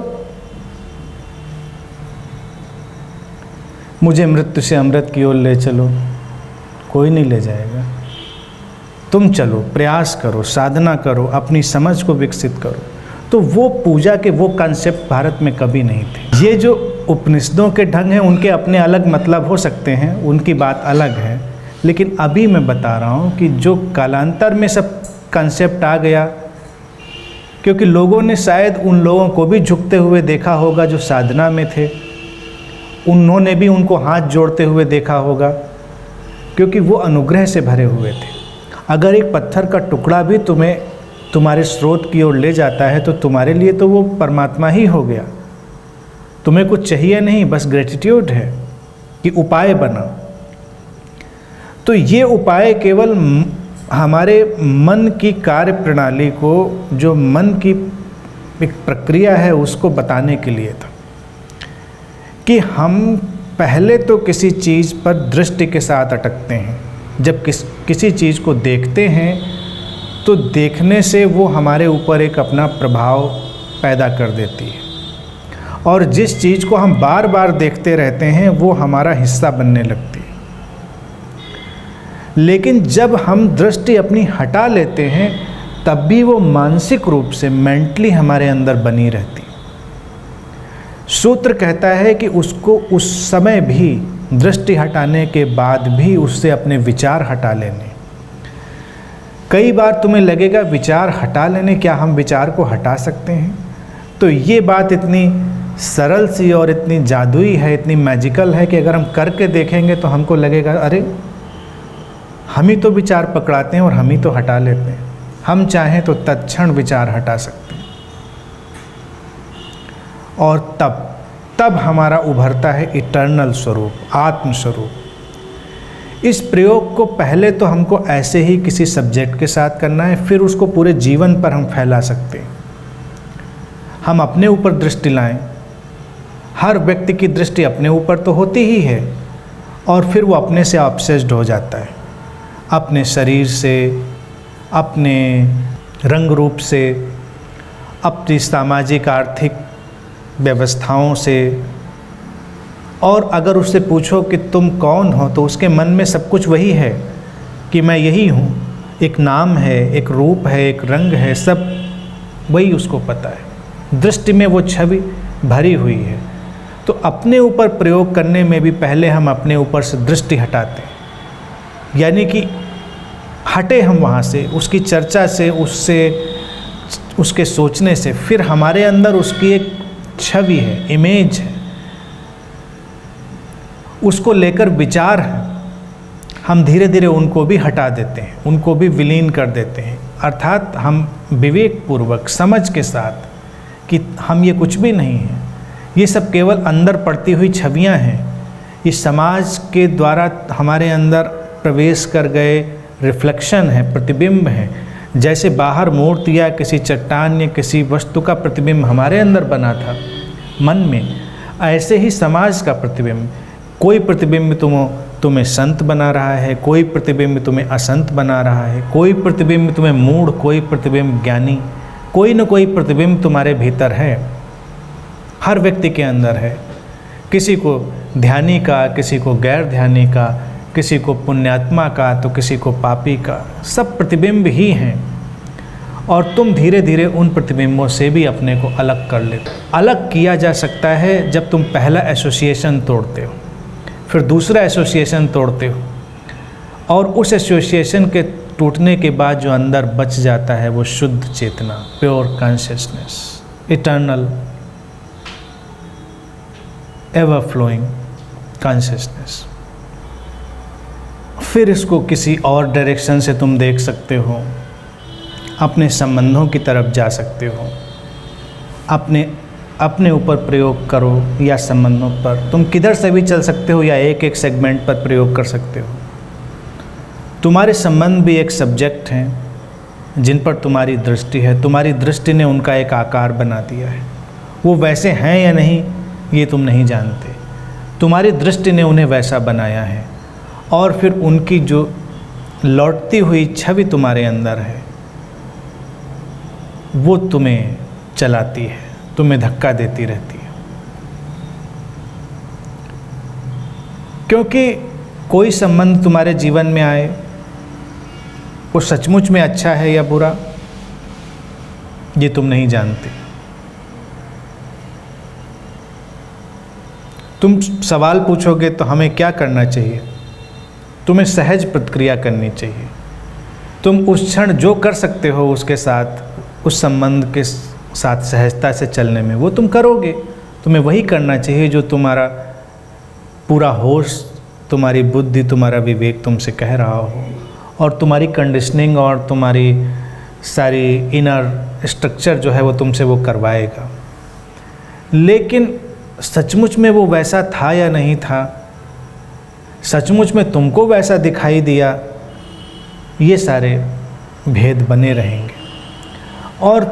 मुझे मृत्यु से अमृत की ओर ले चलो, कोई नहीं ले जाएगा। तुम चलो, प्रयास करो, साधना करो, अपनी समझ को विकसित करो। तो वो पूजा के वो कॉन्सेप्ट भारत में कभी नहीं थे। ये जो उपनिषदों के ढंग हैं, उनके अपने अलग मतलब हो सकते हैं, उनकी बात अलग है। लेकिन अभी मैं बता रहा हूँ कि जो कालांतर में सब कॉन्सेप्ट आ गया, क्योंकि लोगों ने शायद उन लोगों को भी झुकते हुए देखा होगा जो साधना में थे, उन्होंने भी उनको हाथ जोड़ते हुए देखा होगा, क्योंकि वो अनुग्रह से भरे हुए थे। अगर एक पत्थर का टुकड़ा भी तुम्हें तुम्हारे स्रोत की ओर ले जाता है तो तुम्हारे लिए तो वो परमात्मा ही हो गया। तुम्हें कुछ चाहिए नहीं, बस ग्रेटिट्यूड है कि उपाय बना। तो ये उपाय केवल हमारे मन की कार्य प्रणाली को, जो मन की एक प्रक्रिया है, उसको बताने के लिए था कि हम पहले तो किसी चीज़ पर दृष्टि के साथ अटकते हैं। जब किसी चीज़ को देखते हैं तो देखने से वो हमारे ऊपर एक अपना प्रभाव पैदा कर देती है, और जिस चीज़ को हम बार बार देखते रहते हैं वो हमारा हिस्सा बनने लगती है। लेकिन जब हम दृष्टि अपनी हटा लेते हैं तब भी वो मानसिक रूप से मेंटली हमारे अंदर बनी रहती है। सूत्र कहता है कि उसको उस समय भी, दृष्टि हटाने के बाद भी, उससे अपने विचार हटा लेने। कई बार तुम्हें लगेगा विचार हटा लेने, क्या हम विचार को हटा सकते हैं? तो ये बात इतनी सरल सी और इतनी जादुई है, इतनी मैजिकल है कि अगर हम करके देखेंगे तो हमको लगेगा अरे हम ही तो विचार पकड़ाते हैं और हम ही तो हटा लेते हैं। हम चाहें तो तत्क्षण विचार हटा सकते हैं, और तब हमारा उभरता है इटर्नल स्वरूप, आत्म स्वरूप। इस प्रयोग को पहले तो हमको ऐसे ही किसी सब्जेक्ट के साथ करना है, फिर उसको पूरे जीवन पर हम फैला सकते हैं। हम अपने ऊपर दृष्टि लाएं। हर व्यक्ति की दृष्टि अपने ऊपर तो होती ही है, और फिर वो अपने से ऑब्सेस्ड हो जाता है, अपने शरीर से, अपने रंग रूप से, अपनी सामाजिक आर्थिक व्यवस्थाओं से। और अगर उससे पूछो कि तुम कौन हो, तो उसके मन में सब कुछ वही है कि मैं यही हूँ। एक नाम है, एक रूप है, एक रंग है, सब वही उसको पता है। दृष्टि में वो छवि भरी हुई है। तो अपने ऊपर प्रयोग करने में भी पहले हम अपने ऊपर से दृष्टि हटाते हैं, यानी कि हटे हम वहाँ से, उसकी चर्चा से, उसके सोचने से। फिर हमारे अंदर उसकी एक छवि है, इमेज है, उसको लेकर विचार है। हम धीरे धीरे उनको भी हटा देते हैं, उनको भी विलीन कर देते हैं। अर्थात हम विवेक पूर्वक, समझ के साथ कि हम ये कुछ भी नहीं है, ये सब केवल अंदर पड़ती हुई छवियां हैं, इस समाज के द्वारा हमारे अंदर प्रवेश कर गए रिफ्लेक्शन है, प्रतिबिंब है। जैसे बाहर मूर्ति या किसी चट्टान या किसी वस्तु का प्रतिबिंब हमारे अंदर बना था मन में, ऐसे ही समाज का प्रतिबिंब। कोई प्रतिबिंब तुम्हें संत बना रहा है, कोई प्रतिबिंब तुम्हें असंत बना रहा है, कोई प्रतिबिंब तुम्हें मूढ़, कोई प्रतिबिंब ज्ञानी। कोई न कोई प्रतिबिंब तुम्हारे भीतर है, हर व्यक्ति के अंदर है। किसी को ध्यानी का, किसी को गैर ध्यानी का, किसी को पुण्यात्मा का, तो किसी को पापी का। सब प्रतिबिंब ही हैं, और तुम धीरे धीरे उन प्रतिबिंबों से भी अपने को अलग कर लेते हो। अलग किया जा सकता है जब तुम पहला एसोसिएशन तोड़ते हो, फिर दूसरा एसोसिएशन तोड़ते हो, और उस एसोसिएशन के टूटने के बाद जो अंदर बच जाता है वो शुद्ध चेतना, pure consciousness, eternal ever flowing consciousness. फिर इसको किसी और डायरेक्शन से तुम देख सकते हो, अपने संबंधों की तरफ जा सकते हो, अपने ऊपर प्रयोग करो, या संबंधों पर। तुम किधर से भी चल सकते हो, या एक एक सेगमेंट पर प्रयोग कर सकते हो। तुम्हारे संबंध भी एक सब्जेक्ट हैं जिन पर तुम्हारी दृष्टि है। तुम्हारी दृष्टि ने उनका एक आकार बना दिया है। वो वैसे हैं या नहीं ये तुम नहीं जानते, तुम्हारी दृष्टि ने उन्हें वैसा बनाया है, और फिर उनकी जो लौटती हुई छवि तुम्हारे अंदर है वो तुम्हें चलाती है, तुम्हें धक्का देती रहती है। क्योंकि कोई संबंध तुम्हारे जीवन में आए, वो सचमुच में अच्छा है या बुरा ये तुम नहीं जानते। तुम सवाल पूछोगे तो हमें क्या करना चाहिए, तुम्हें सहज प्रतिक्रिया करनी चाहिए। तुम उस क्षण जो कर सकते हो उसके साथ, उस संबंध के साथ सहजता से चलने में, वो तुम करोगे। तुम्हें वही करना चाहिए जो तुम्हारा पूरा होश, तुम्हारी बुद्धि, तुम्हारा विवेक तुमसे कह रहा हो, और तुम्हारी कंडीशनिंग और तुम्हारी सारी इनर स्ट्रक्चर जो है वो तुमसे वो करवाएगा। लेकिन सचमुच में वो वैसा था या नहीं था, सचमुच में तुमको वैसा दिखाई दिया ये सारे भेद बने रहेंगे। और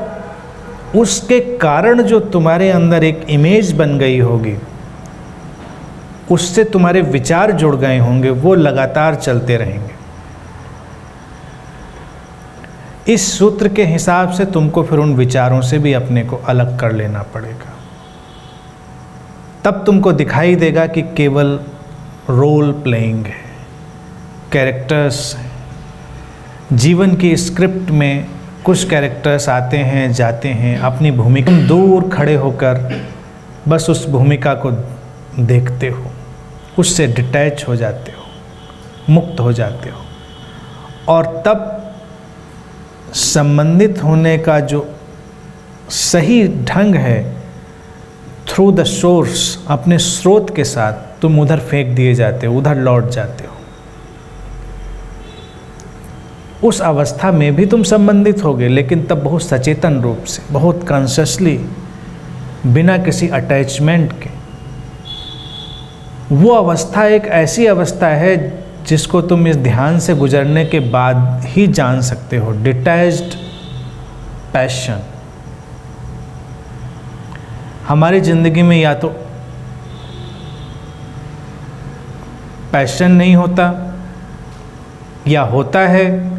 उसके कारण जो तुम्हारे अंदर एक इमेज बन गई होगी, उससे तुम्हारे विचार जुड़ गए होंगे, वो लगातार चलते रहेंगे। इस सूत्र के हिसाब से तुमको फिर उन विचारों से भी अपने को अलग कर लेना पड़ेगा। तब तुमको दिखाई देगा कि केवल रोल प्लेइंग है, कैरेक्टर्स हैं। जीवन की स्क्रिप्ट में कुछ कैरेक्टर्स आते हैं जाते हैं, अपनी भूमिका, तुम दूर खड़े होकर बस उस भूमिका को देखते हो, उससे डिटैच हो जाते हो, मुक्त हो जाते हो। और तब संबंधित होने का जो सही ढंग है, थ्रू द सोर्स, अपने स्रोत के साथ तुम उधर फेंक दिए जाते हो, उधर लौट जाते हो। उस अवस्था में भी तुम संबंधित होगे, लेकिन तब बहुत सचेतन रूप से, बहुत कॉन्शियसली, बिना किसी अटैचमेंट के। वो अवस्था एक ऐसी अवस्था है जिसको तुम इस ध्यान से गुजरने के बाद ही जान सकते हो। Detached passion. हमारी ज़िंदगी में या तो पैशन नहीं होता या होता है,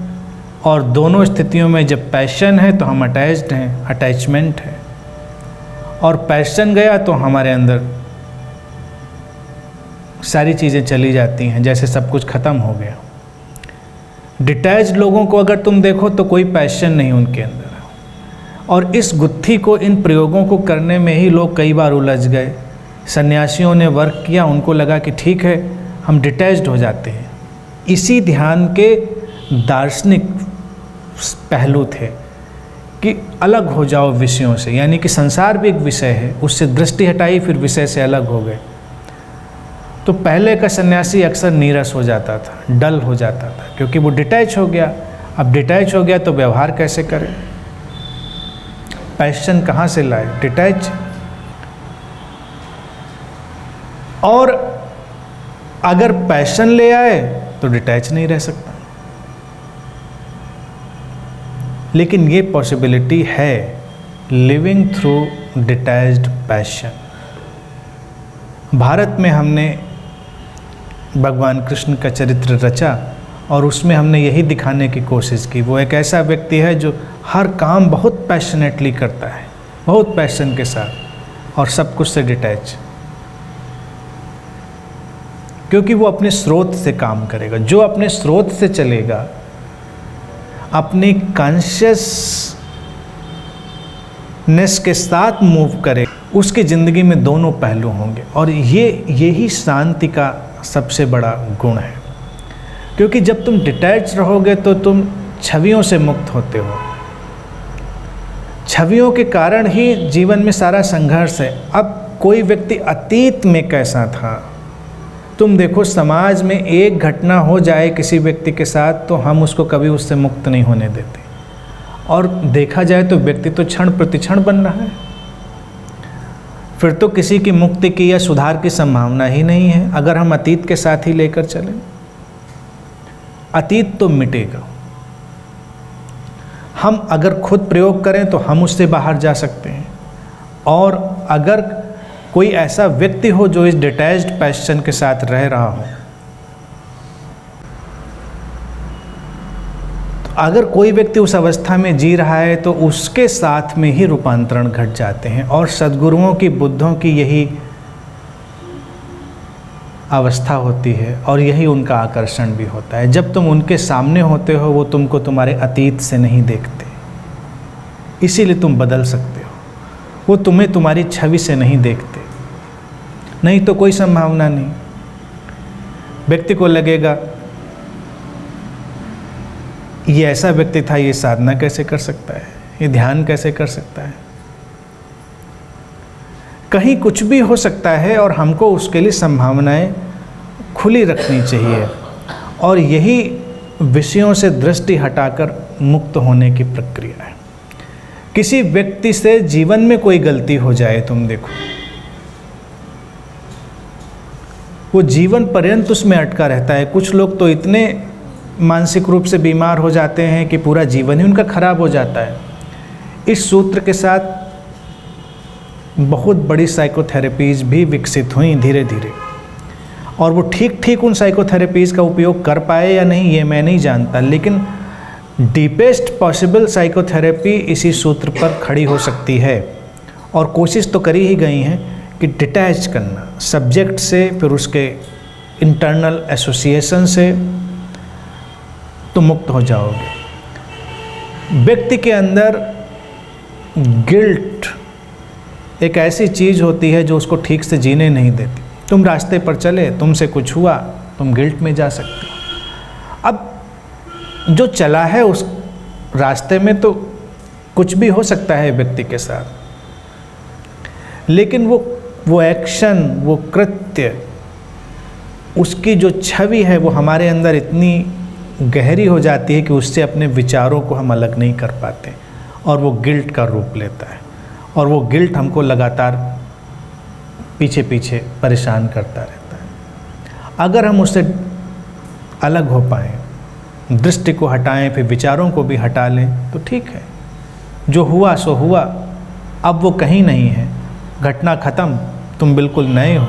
और दोनों स्थितियों में जब पैशन है तो हम अटैच्ड हैं, अटैचमेंट है, और पैशन गया तो हमारे अंदर सारी चीज़ें चली जाती हैं, जैसे सब कुछ ख़त्म हो गया। डिटैच्ड लोगों को अगर तुम देखो तो कोई पैशन नहीं उनके अंदर। और इस गुत्थी को, इन प्रयोगों को करने में ही लोग कई बार उलझ गए। सन्यासियों ने वर्क किया, उनको लगा कि ठीक है हम डिटैच्ड हो जाते हैं। इसी ध्यान के दार्शनिक पहलू थे कि अलग हो जाओ विषयों से, यानी कि संसार भी एक विषय है, उससे दृष्टि हटाई, फिर विषय से अलग हो गए। तो पहले का सन्यासी अक्सर नीरस हो जाता था, डल हो जाता था, क्योंकि वो डिटैच हो गया। अब डिटैच हो गया तो व्यवहार कैसे करे, पैशन कहाँ से लाए, डिटैच। और अगर पैशन ले आए तो डिटैच नहीं रह सकता। लेकिन ये पॉसिबिलिटी है, living through detached passion. Bharat में हमने भगवान कृष्ण का चरित्र रचा और उसमें हमने यही दिखाने की कोशिश की। वो एक ऐसा व्यक्ति है जो हर काम बहुत पैशनेटली करता है, बहुत पैशन के साथ, और सब कुछ से डिटैच, क्योंकि वो अपने स्रोत से काम करेगा। जो अपने स्रोत से चलेगा, अपनी कॉन्शियसनेस के साथ मूव करे, उसकी ज़िंदगी में दोनों पहलू होंगे। और यही शांति का सबसे बड़ा गुण है, क्योंकि जब तुम डिटैच रहोगे तो तुम छवियों से मुक्त होते हो। छवियों के कारण ही जीवन में सारा संघर्ष है। अब कोई व्यक्ति अतीत में कैसा था, तुम देखो समाज में एक घटना हो जाए किसी व्यक्ति के साथ तो हम उसको कभी उससे मुक्त नहीं होने देते, और देखा जाए तो व्यक्ति तो क्षण प्रतिक्षण बन रहा है। फिर तो किसी की मुक्ति की या सुधार की संभावना ही नहीं है अगर हम अतीत के साथ ही लेकर चलें। अतीत तो मिटेगा। हम अगर खुद प्रयोग करें तो हम उससे बाहर जा सकते हैं। और अगर कोई ऐसा व्यक्ति हो जो इस डिटैच्ड पैशन के साथ रह रहा हो, तो अगर कोई व्यक्ति उस अवस्था में जी रहा है तो उसके साथ में ही रूपांतरण घट जाते हैं। और सद्गुरुओं की, बुद्धों की यही अवस्था होती है और यही उनका आकर्षण भी होता है। जब तुम उनके सामने होते हो वो तुमको तुम्हारे अतीत से नहीं देखते, इसीलिए तुम बदल सकते हो। वो तुम्हें तुम्हारी छवि से नहीं देखते, नहीं तो कोई संभावना नहीं। व्यक्ति को लगेगा ये ऐसा व्यक्ति था, ये साधना कैसे कर सकता है, ये ध्यान कैसे कर सकता है। कहीं कुछ भी हो सकता है और हमको उसके लिए संभावनाएं खुली रखनी चाहिए। और यही विषयों से दृष्टि हटाकर मुक्त होने की प्रक्रिया है। किसी व्यक्ति से जीवन में कोई गलती हो जाए, तुम देखो वो जीवन पर्यंत उसमें अटका रहता है। कुछ लोग तो इतने मानसिक रूप से बीमार हो जाते हैं कि पूरा जीवन ही उनका खराब हो जाता है। इस सूत्र के साथ बहुत बड़ी साइकोथेरेपीज़ भी विकसित हुई धीरे धीरे, और वो ठीक उन साइकोथेरेपीज़ का उपयोग कर पाए या नहीं ये मैं नहीं जानता, लेकिन डीपेस्ट पॉसिबल साइकोथेरेपी इसी सूत्र पर खड़ी हो सकती है। और कोशिश तो करी ही गई है कि डिटैच करना सब्जेक्ट से, फिर उसके इंटरनल एसोसिएशन से तो मुक्त हो जाओगे। व्यक्ति के अंदर गिल्ट एक ऐसी चीज़ होती है जो उसको ठीक से जीने नहीं देती। तुम रास्ते पर चले, तुमसे कुछ हुआ, तुम गिल्ट में जा सकते हो। अब जो चला है उस रास्ते में तो कुछ भी हो सकता है व्यक्ति के साथ, लेकिन वो एक्शन, वो कृत्य, उसकी जो छवि है वो हमारे अंदर इतनी गहरी हो जाती है कि उससे अपने विचारों को हम अलग नहीं कर पाते, और वो गिल्ट का रूप लेता है, और वो गिल्ट हमको लगातार पीछे पीछे परेशान करता रहता है। अगर हम उससे अलग हो पाएँ, दृष्टि को हटाएं, फिर विचारों को भी हटा लें तो ठीक है। जो हुआ सो हुआ, अब वो कहीं नहीं है, घटना ख़त्म, तुम बिल्कुल नए हो,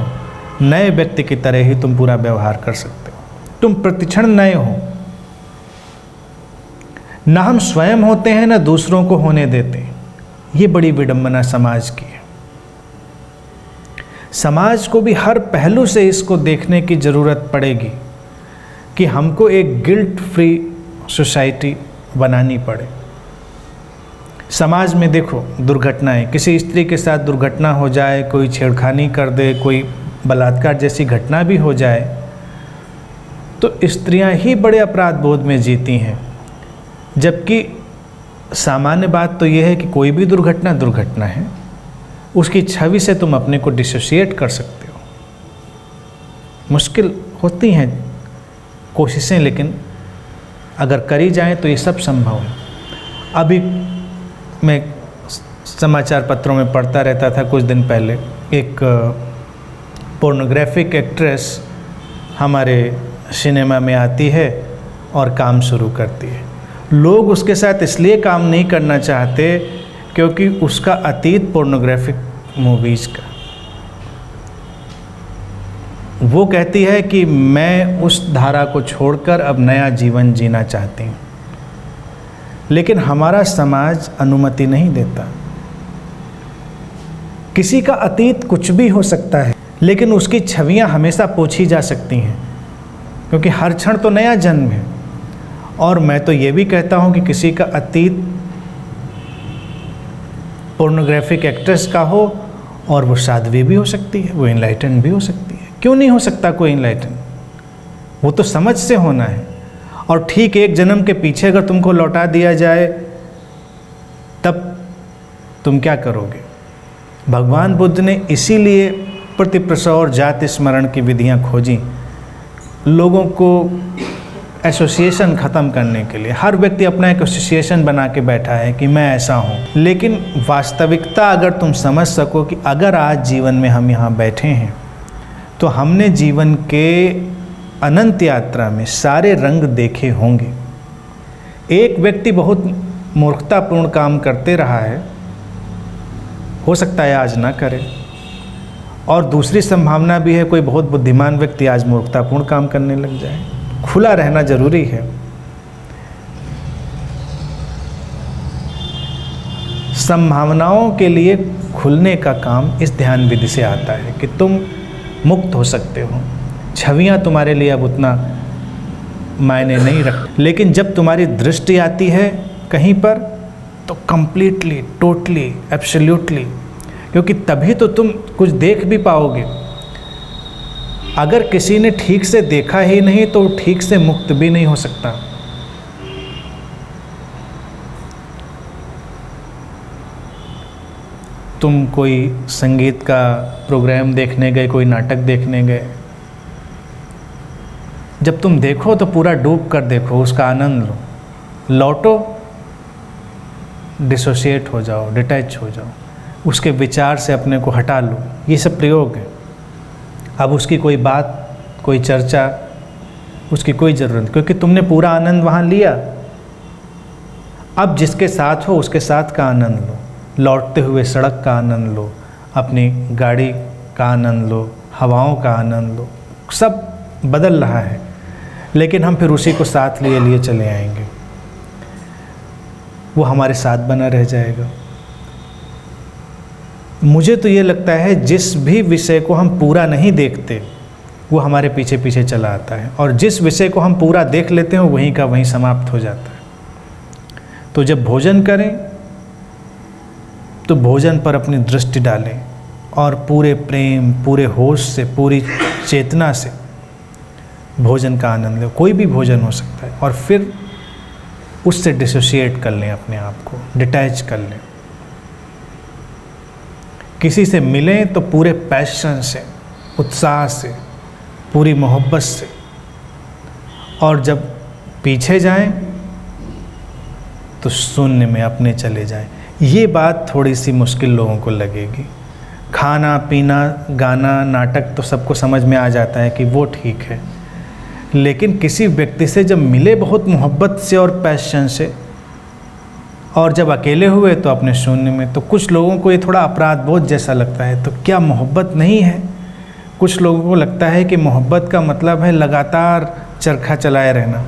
नए व्यक्ति की तरह ही तुम पूरा व्यवहार कर सकते हो। तुम प्रतिक्षण नए हो। ना हम स्वयं होते हैं, ना दूसरों को होने देते। ये बड़ी विडंबना समाज की है। समाज को भी हर पहलू से इसको देखने की ज़रूरत पड़ेगी कि हमको एक गिल्ट फ्री सोसाइटी बनानी पड़े। समाज में देखो दुर्घटनाएं, किसी स्त्री के साथ दुर्घटना हो जाए, कोई छेड़खानी कर दे, कोई बलात्कार जैसी घटना भी हो जाए, तो स्त्रियां ही बड़े अपराध बोध में जीती हैं। जबकि सामान्य बात तो यह है कि कोई भी दुर्घटना दुर्घटना है, उसकी छवि से तुम अपने को डिसोसिएट कर सकते हो। मुश्किल होती हैं कोशिशें, लेकिन अगर करी जाए तो ये सब संभव है। अभी मैं समाचार पत्रों में पढ़ता रहता था कुछ दिन पहले, एक पोर्नोग्राफिक एक्ट्रेस हमारे सिनेमा में आती है और काम शुरू करती है। लोग उसके साथ इसलिए काम नहीं करना चाहते क्योंकि उसका अतीत पोर्नोग्राफिक मूवीज़ का। वो कहती है कि मैं उस धारा को छोड़कर अब नया जीवन जीना चाहती हूँ, लेकिन हमारा समाज अनुमति नहीं देता। किसी का अतीत कुछ भी हो सकता है, लेकिन उसकी छवियां हमेशा पोछी जा सकती हैं, क्योंकि हर क्षण तो नया जन्म है। और मैं तो ये भी कहता हूँ कि किसी का अतीत पोर्नोग्राफिक एक्ट्रेस का हो और वो साध्वी भी हो सकती है, वो इनलाइटन भी हो सकती है। क्यों नहीं हो सकता कोई इनलाइटन? वो तो समझ से होना है। और ठीक एक जन्म के पीछे अगर तुमको लौटा दिया जाए तब तुम क्या करोगे? भगवान बुद्ध ने इसीलिए प्रतिप्रसव और जाति स्मरण की विधियां खोजी, लोगों को एसोसिएशन ख़त्म करने के लिए। हर व्यक्ति अपना एक एसोसिएशन बना के बैठा है कि मैं ऐसा हूँ, लेकिन वास्तविकता अगर तुम समझ सको कि अगर आज जीवन में हम यहाँ बैठे हैं तो हमने जीवन के अनंत यात्रा में सारे रंग देखे होंगे। एक व्यक्ति बहुत मूर्खतापूर्ण काम करते रहा है, हो सकता है आज ना करे, और दूसरी संभावना भी है कोई बहुत बुद्धिमान व्यक्ति आज मूर्खतापूर्ण काम करने लग जाए। खुला रहना जरूरी है। संभावनाओं के लिए खुलने का काम इस ध्यान विधि से आता है कि तुम मुक्त हो सकते हो। छवियां तुम्हारे लिए अब उतना मायने नहीं रखती, लेकिन जब तुम्हारी दृष्टि आती है कहीं पर तो कंप्लीटली, टोटली, एब्सोल्युटली, क्योंकि तभी तो तुम कुछ देख भी पाओगे। अगर किसी ने ठीक से देखा ही नहीं तो ठीक से मुक्त भी नहीं हो सकता। तुम कोई संगीत का प्रोग्राम देखने गए, कोई नाटक देखने गए, जब तुम देखो तो पूरा डूब कर देखो, उसका आनंद लो, लौटो, डिसोशिएट हो जाओ, डिटैच हो जाओ, उसके विचार से अपने को हटा लो। ये सब प्रयोग है। अब उसकी कोई बात, कोई चर्चा उसकी कोई ज़रूरत नहीं, क्योंकि तुमने पूरा आनंद वहाँ लिया। अब जिसके साथ हो उसके साथ का आनंद लो, लौटते हुए सड़क का आनंद लो, अपनी गाड़ी का आनंद लो, हवाओं का आनंद लो। सब बदल रहा है, लेकिन हम फिर उसी को साथ लिए लिए चले आएंगे, वो हमारे साथ बना रह जाएगा। मुझे तो ये लगता है जिस भी विषय को हम पूरा नहीं देखते वो हमारे पीछे पीछे चला आता है, और जिस विषय को हम पूरा देख लेते हैं वहीं का वहीं समाप्त हो जाता है। तो जब भोजन करें तो भोजन पर अपनी दृष्टि डालें और पूरे प्रेम, पूरे होश से, पूरी चेतना से भोजन का आनंद लें। कोई भी भोजन हो सकता है, और फिर उससे डिसोशिएट कर लें, अपने आप को डिटैच कर लें। किसी से मिलें तो पूरे पैशन से, उत्साह से, पूरी मोहब्बत से, और जब पीछे जाएं तो शून्य में अपने चले जाएं। ये बात थोड़ी सी मुश्किल लोगों को लगेगी। खाना पीना गाना नाटक तो सबको समझ में आ जाता है कि वो ठीक है, लेकिन किसी व्यक्ति से जब मिले बहुत मोहब्बत से और पैशन से, और जब अकेले हुए तो अपने शून्य में, तो कुछ लोगों को ये थोड़ा अपराध बोध जैसा लगता है। तो क्या मोहब्बत नहीं है? कुछ लोगों को लगता है कि मोहब्बत का मतलब है लगातार चरखा चलाए रहना,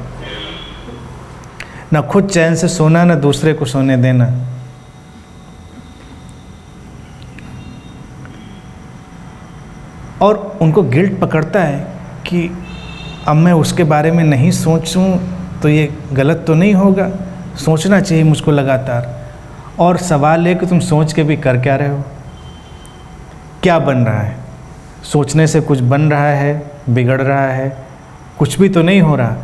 ना खुद चैन से सोना, ना दूसरे को सोने देना। और उनको गिल्ट पकड़ता है कि अब मैं उसके बारे में नहीं सोचूं तो ये गलत तो नहीं होगा, सोचना चाहिए मुझको लगातार। और सवाल है कि तुम सोच के भी कर क्या रहे हो? क्या बन रहा है? सोचने से कुछ बन रहा है, बिगड़ रहा है? कुछ भी तो नहीं हो रहा।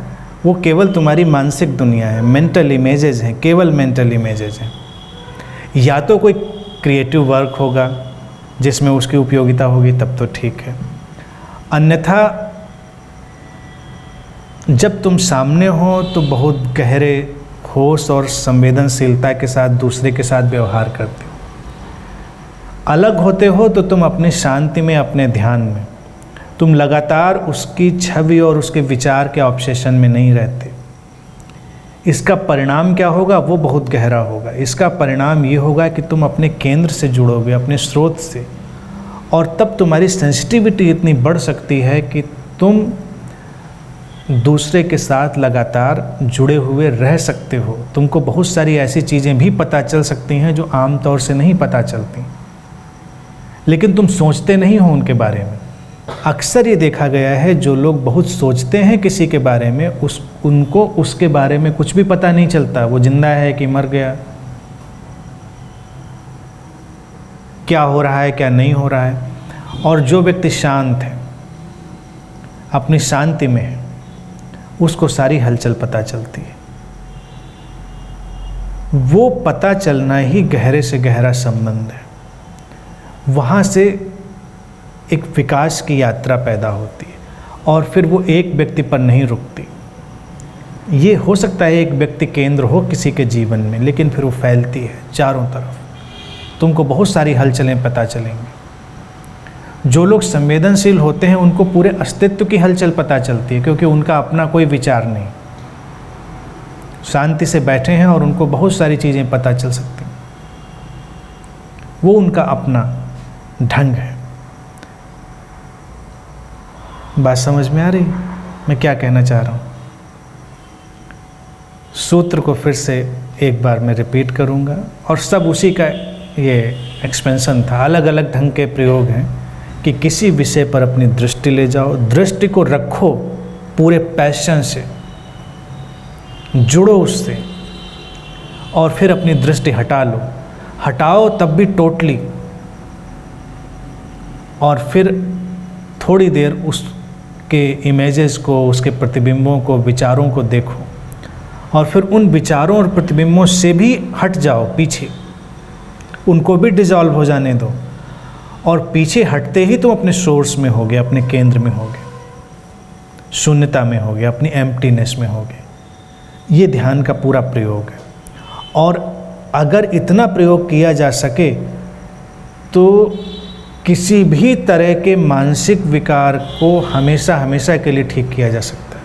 वो केवल तुम्हारी मानसिक दुनिया है, मेंटल इमेजेस हैं, केवल मेंटल इमेजेस हैं। या तो कोई क्रिएटिव वर्क होगा जिसमें उसकी उपयोगिता होगी, तब तो ठीक है। अन्यथा जब तुम सामने हो तो बहुत गहरे होश और संवेदनशीलता के साथ दूसरे के साथ व्यवहार करते हो। अलग होते हो तो तुम अपनी शांति में, अपने ध्यान में, तुम लगातार उसकी छवि और उसके विचार के ऑब्सेशन में नहीं रहते। इसका परिणाम क्या होगा? वो बहुत गहरा होगा। इसका परिणाम ये होगा कि तुम अपने केंद्र से जुड़ोगे, अपने स्रोत से, और तब तुम्हारी सेंसिटिविटी इतनी बढ़ सकती है कि तुम दूसरे के साथ लगातार जुड़े हुए रह सकते हो। तुमको बहुत सारी ऐसी चीज़ें भी पता चल सकती हैं जो आम तौर से नहीं पता चलती, लेकिन तुम सोचते नहीं हो उनके बारे में। अक्सर ये देखा गया है जो लोग बहुत सोचते हैं किसी के बारे में, उनको उसके बारे में कुछ भी पता नहीं चलता, वो जिंदा है कि मर गया, क्या हो रहा है क्या नहीं हो रहा है। और जो व्यक्ति शांत है, अपनी शांति में है, उसको सारी हलचल पता चलती है। वो पता चलना ही गहरे से गहरा संबंध है। वहाँ से एक विकास की यात्रा पैदा होती है, और फिर वो एक व्यक्ति पर नहीं रुकती। ये हो सकता है एक व्यक्ति केंद्र हो किसी के जीवन में, लेकिन फिर वो फैलती है चारों तरफ। तुमको बहुत सारी हलचलें पता चलेंगी। जो लोग संवेदनशील होते हैं उनको पूरे अस्तित्व की हलचल पता चलती है, क्योंकि उनका अपना कोई विचार नहीं, शांति से बैठे हैं और उनको बहुत सारी चीज़ें पता चल सकती हैं। वो उनका अपना ढंग है। बात समझ में आ रही मैं क्या कहना चाह रहा हूँ? सूत्र को फिर से एक बार मैं रिपीट करूँगा, और सब उसी का ये एक्सपेंशन था। अलग अलग ढंग के प्रयोग हैं कि किसी विषय पर अपनी दृष्टि ले जाओ, दृष्टि को रखो पूरे पैशन से, जुड़ो उससे, और फिर अपनी दृष्टि हटा लो। हटाओ तब भी टोटली, और फिर थोड़ी देर उसके इमेजेस को, उसके प्रतिबिंबों को, विचारों को देखो, और फिर उन विचारों और प्रतिबिंबों से भी हट जाओ पीछे, उनको भी डिसॉल्व हो जाने दो। और पीछे हटते ही तुम अपने सोर्स में होगे, अपने केंद्र में होगे, शून्यता में होगे, अपनी एम्प्टीनेस में होगे। ये ध्यान का पूरा प्रयोग है। और अगर इतना प्रयोग किया जा सके तो किसी भी तरह के मानसिक विकार को हमेशा हमेशा के लिए ठीक किया जा सकता है।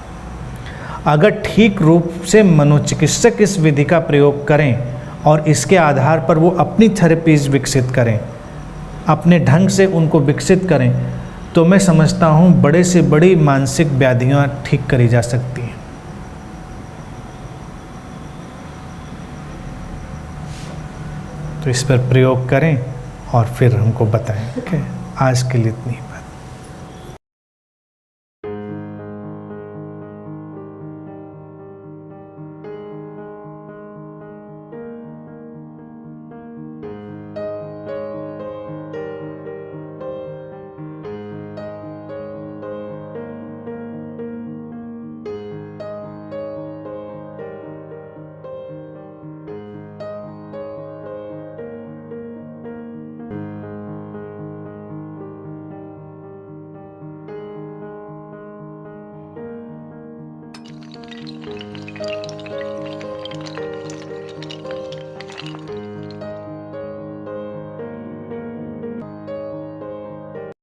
अगर ठीक रूप से मनोचिकित्सक इस विधि का प्रयोग करें और इसके आधार पर वो अपनी थेरेपीज विकसित करें, अपने ढंग से उनको विकसित करें, तो मैं समझता हूँ बड़े से बड़ी मानसिक व्याधियाँ ठीक करी जा सकती हैं। तो इस पर प्रयोग करें और फिर हमको बताएं। ओके, आज के लिए इतनी